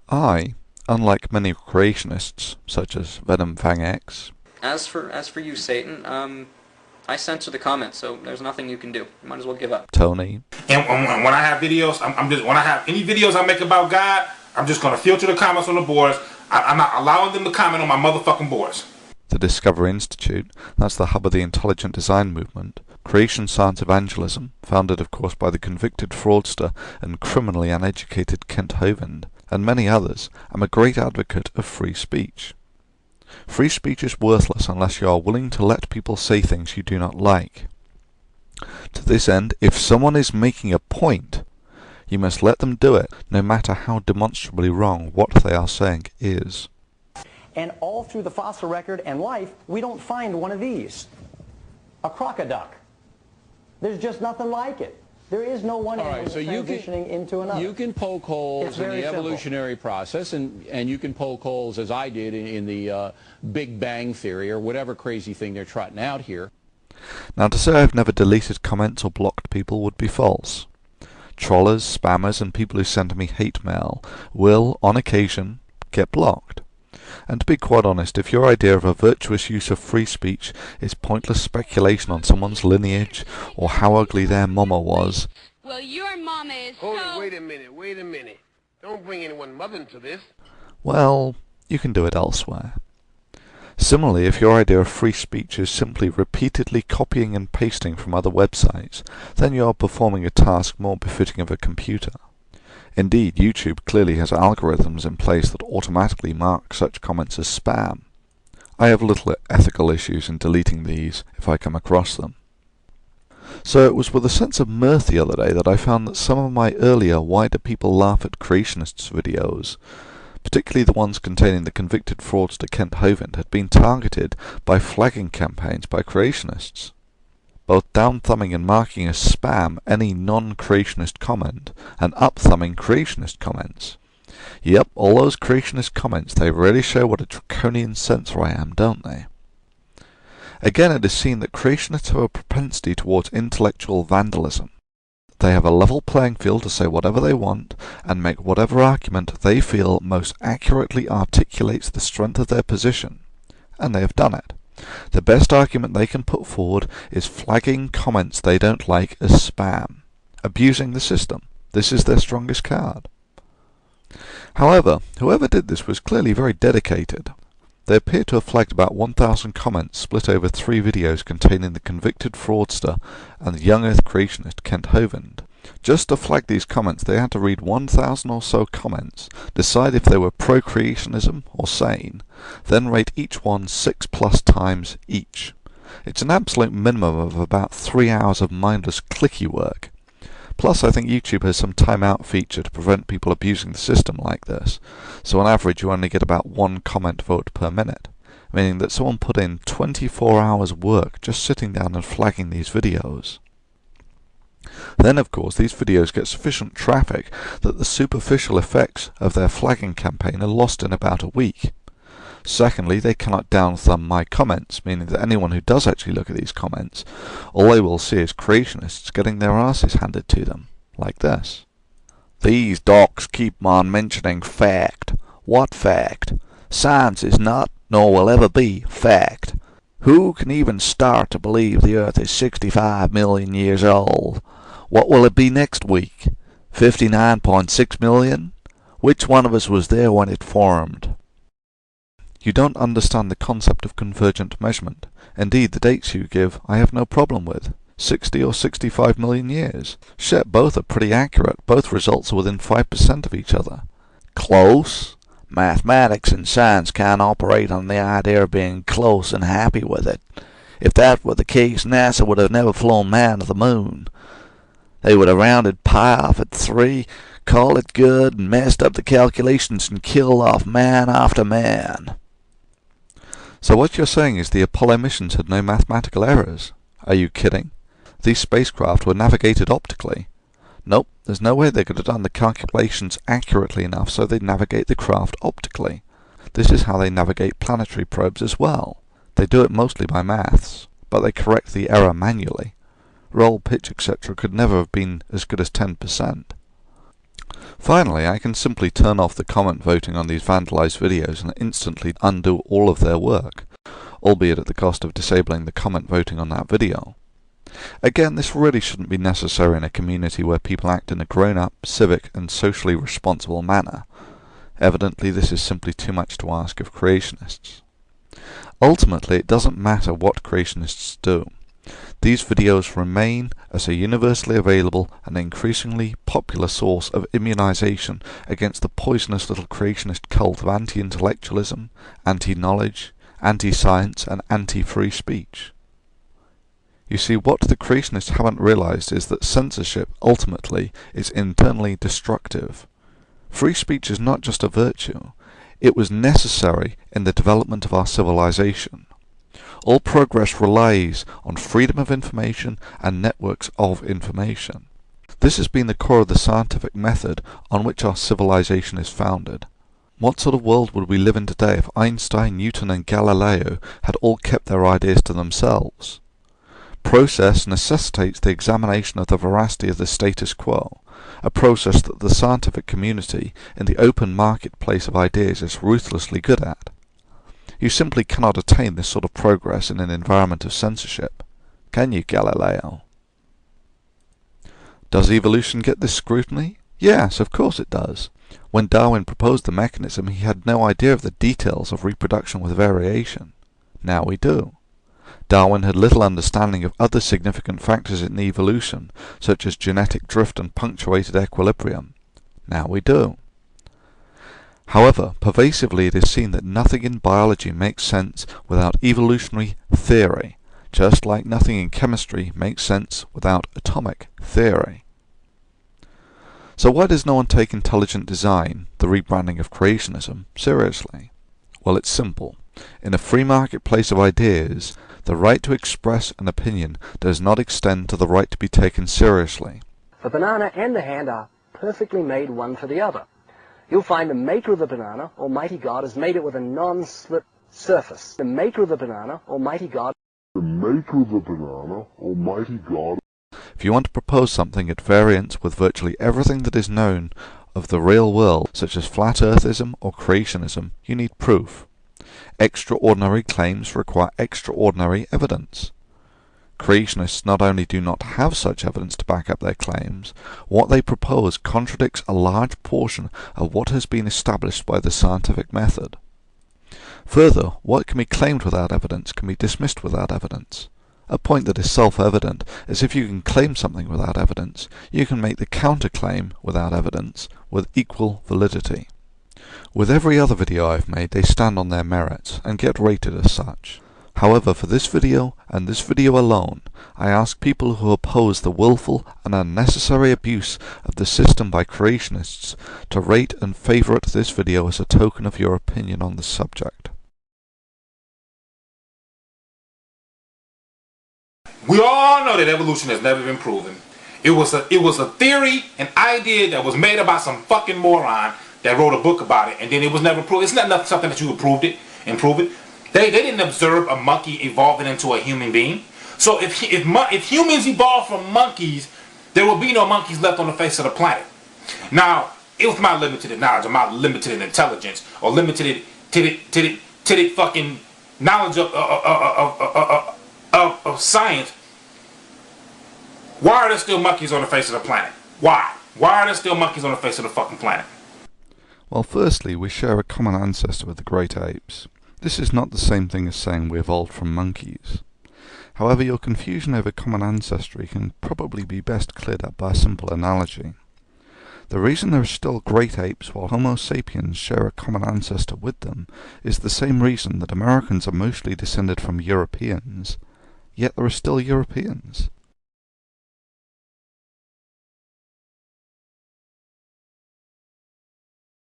I, unlike many creationists, such as Venom Fang X, As for you, Satan, I censor the comments, so there's nothing you can do. You might as well give up. Tony, And when I have videos, when I have any videos I make about God, I'm just gonna filter the comments on the boards. I'm not allowing them to comment on my motherfucking boards. the Discovery Institute, that's the hub of the intelligent design movement, creation science evangelism, founded of course by the convicted fraudster and criminally uneducated Kent Hovind, and many others, am a great advocate of free speech. Free speech is worthless unless you are willing to let people say things you do not like. To this end, if someone is making a point, you must let them do it, no matter how demonstrably wrong what they are saying is. And all through the fossil record and life, we don't find one of these. A crocoduck. There's just nothing like it. There is no one animal transitioning into another. You can poke holes in the evolutionary process, and you can poke holes, as I did, in the Big Bang Theory, or whatever crazy thing they're trotting out here. Now, to say I've never deleted comments or blocked people would be false. Trollers, spammers, and people who send me hate mail will, on occasion, get blocked. And to be quite honest, if your idea of a virtuous use of free speech is pointless speculation on someone's lineage or how ugly their mama was... Well, your mama is Hold it, wait a minute. Don't bring anyone's mother into this. well, you can do it elsewhere. Similarly, if your idea of free speech is simply repeatedly copying and pasting from other websites, then you are performing a task more befitting of a computer. Indeed, YouTube clearly has algorithms in place that automatically mark such comments as spam. I have little ethical issues in deleting these if I come across them. So it was with a sense of mirth the other day that I found that some of my earlier Why Do People Laugh at Creationists videos, particularly the ones containing the convicted fraudster Kent Hovind, had been targeted by flagging campaigns by creationists, both down-thumbing and marking as spam any non-creationist comment, and up-thumbing creationist comments. Yep, all those creationist comments, they really show what a draconian censor I am, don't they? Again, it is seen that creationists have a propensity towards intellectual vandalism. They have a level playing field to say whatever they want, and make whatever argument they feel most accurately articulates the strength of their position, and they have done it. The best argument they can put forward is flagging comments they don't like as spam, abusing the system. This is their strongest card. However, whoever did this was clearly very dedicated. They appear to have flagged about 1,000 comments split over 3 videos containing the convicted fraudster and the Young Earth Creationist Kent Hovind. Just to flag these comments, they had to read 1,000 or so comments, decide if they were pro-creationism or sane, then rate each one 6+ times each. It's an absolute minimum of about 3 hours of mindless clicky work. Plus, I think YouTube has some timeout feature to prevent people abusing the system like this, so on average you only get about 1 comment vote per minute, meaning that someone put in 24 hours work just sitting down and flagging these videos. Then, of course, these videos get sufficient traffic that the superficial effects of their flagging campaign are lost in about a week. Secondly, they cannot down-thumb my comments, meaning that anyone who does actually look at these comments, all they will see is creationists getting their asses handed to them, like this. These docs keep on mentioning fact. What fact? Science is not, nor will ever be, fact. Who can even start to believe the Earth is 65 million years old? What will it be next week? 59.6 million? Which one of us was there when it formed? You don't understand the concept of convergent measurement. Indeed, the dates you give I have no problem with. 60 or 65 million years. Shit, both are pretty accurate. Both results are within 5% of each other. Close? Mathematics and science can't operate on the idea of being close and happy with it. If that were the case, NASA would have never flown man to the moon. They would have rounded pi off at 3, called it good, and messed up the calculations and killed off man after man. So what you're saying is the Apollo missions had no mathematical errors? Are you kidding? These spacecraft were navigated optically. Nope, there's no way they could have done the calculations accurately enough so they'd navigate the craft optically. This is how they navigate planetary probes as well. They do it mostly by maths, but they correct the error manually. Roll, pitch, etc. could never have been as good as 10%. Finally, I can simply turn off the comment voting on these vandalized videos and instantly undo all of their work, albeit at the cost of disabling the comment voting on that video. Again, this really shouldn't be necessary in a community where people act in a grown-up, civic and socially responsible manner. Evidently, this is simply too much to ask of creationists. Ultimately, it doesn't matter what creationists do. These videos remain as a universally available and increasingly popular source of immunization against the poisonous little creationist cult of anti-intellectualism, anti-knowledge, anti-science and anti-free speech. You see, what the creationists haven't realized is that censorship, ultimately, is internally destructive. Free speech is not just a virtue, it was necessary in the development of our civilization. All progress relies on freedom of information and networks of information. This has been the core of the scientific method on which our civilization is founded. What sort of world would we live in today if Einstein, Newton and Galileo had all kept their ideas to themselves? Process necessitates the examination of the veracity of the status quo, a process that the scientific community in the open marketplace of ideas is ruthlessly good at. You simply cannot attain this sort of progress in an environment of censorship. Can you, Galileo? Does evolution get this scrutiny? Yes, of course it does. When Darwin proposed the mechanism, he had no idea of the details of reproduction with variation. Now we do. Darwin had little understanding of other significant factors in evolution, such as genetic drift and punctuated equilibrium. Now we do. However, pervasively it is seen that nothing in biology makes sense without evolutionary theory, just like nothing in chemistry makes sense without atomic theory. So why does no one take intelligent design, the rebranding of creationism, seriously? Well, it's simple. In a free marketplace of ideas, the right to express an opinion does not extend to the right to be taken seriously. The banana and the hand are perfectly made one for the other. You'll find the maker of the banana, Almighty God, has made it with a non-slip surface. The maker of the banana, Almighty God. The maker of the banana, Almighty God. If you want to propose something at variance with virtually everything that is known of the real world, such as flat earthism or creationism, you need proof. Extraordinary claims require extraordinary evidence. Creationists not only do not have such evidence to back up their claims, what they propose contradicts a large portion of what has been established by the scientific method. Further, what can be claimed without evidence can be dismissed without evidence. A point that is self-evident is if you can claim something without evidence, you can make the counterclaim without evidence with equal validity. With every other video I've made, they stand on their merits and get rated as such. However, for this video, and this video alone, I ask people who oppose the willful and unnecessary abuse of the system by creationists to rate and favourite this video as a token of your opinion on the subject. We all know that evolution has never been proven. It was a theory, an idea that was made about some fucking moron that wrote a book about it, and then it was never proved. It's not something that you approved it and prove it. They didn't observe a monkey evolving into a human being. So if humans evolved from monkeys, there will be no monkeys left on the face of the planet. Now, it was my limited knowledge, or my limited intelligence, or limited fucking knowledge of science. Why are there still monkeys on the face of the planet? Why? Why are there still monkeys on the face of the fucking planet? Well, firstly, we share a common ancestor with the great apes. This is not the same thing as saying we evolved from monkeys. However, your confusion over common ancestry can probably be best cleared up by a simple analogy. The reason there are still great apes while Homo sapiens share a common ancestor with them is the same reason that Americans are mostly descended from Europeans, yet there are still Europeans.